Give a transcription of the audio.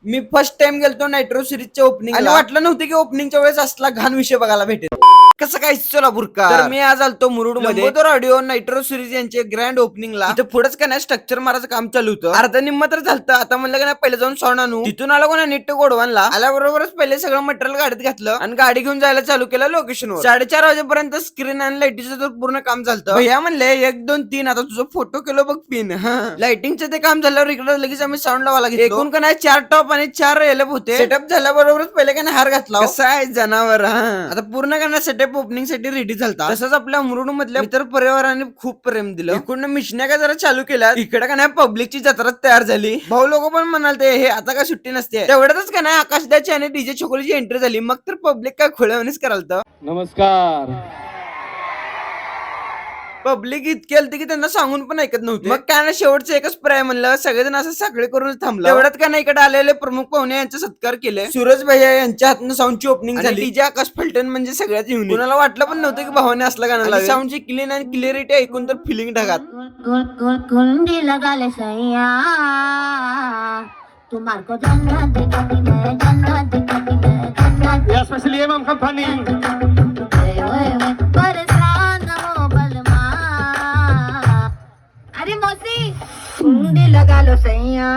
मी first time गेलतो nitro सिरीजच्या opening आणि वाटलं नव्हतं की ओपनिंगच्या वेळेस असला घाण विषय बघायला भेटेल. कसं काय चला बुरका. तर मी आज आलतो मुरुड मध्ये ऑडिओ नायट्रो सिरीज यांचे ग्रँड ओपनिंगला. इथं पुढेच का नाही स्ट्रक्चर मारायचं काम चालू होतं. अर्धा निम्म तर झालं. आता म्हणलं का नाही पहिले जाऊन साऊंड आणू. तिथून आला कोणा नीट गोडवानला आल्याबरोबरच पहिले सगळं मटेरियल गाडीत घातलं आणि गाडी घेऊन जायला चालू केलं लोकेशनवर. 4:30 वाजेपर्यंत स्क्रीन आणि लाईटीचं तर पूर्ण काम झालं. भैया म्हणले 1 2 3 आता तुझं फोटो केलो बघ पिन. लाइटिंगचं ते काम झाल्यावर इकडे लगेच आम्ही साऊंड लावायला घेतलो. एकूण का नाही 4 टॉप आणि 4 रेलप होते. सेटअप झाल्याबरोबरच पहिले का नाही हार घातला. कसं आहे जनावर. आता पूर्ण का नाही सेटअप ओपनिंग साठी रेडी झालता. तसंच आपल्या मुरुड मधल्या इतर परिवाराने खूप प्रेम दिलं. एकूण मिशन्या का जरा चालू केल्या. इकडे का नाही पब्लिकची जत्रा तयार झाली. भाऊ लोक पण म्हणालते हे आता का सुट्टी नसते. तेवढ्यातच का नाही आकाशदाची आणि डीजे छोकरीची एंट्री झाली. मग तर पब्लिक काय खोळवणीच करालत. नमस्कार. पब्लिक इतकी आलती की त्यांना सांगून पण ऐकत नव्हते. मग काय ना शेवटचं एकच पर्याय म्हणलं सगळेजण असं साखळी करून थांबलं. तेवढ्यात का नाही इकडे आलेले प्रमुख पाहुणे यांचे सत्कार केले. सूरज भैया यांच्या हातनं साऊंडची ओपनिंग झाली. डीजे आकाश फलटण म्हणजे सगळ्यात युनिक. कुणाला वाटलं पण नव्हतं की भावाने असला गाणं लावलं. साऊंडची क्लीन आणि क्लिअरिटी ऐकून तर फिलिंग ढगात. कुंडी लगा ले सैया तुम्हारे को जन्नत दिखाती मैं जन्नत दिखाती मैं जन्नत या स्पेशली इमाम कंपनी परेशान हो बलमा अरे मौसी कुंडी लगा लो सैया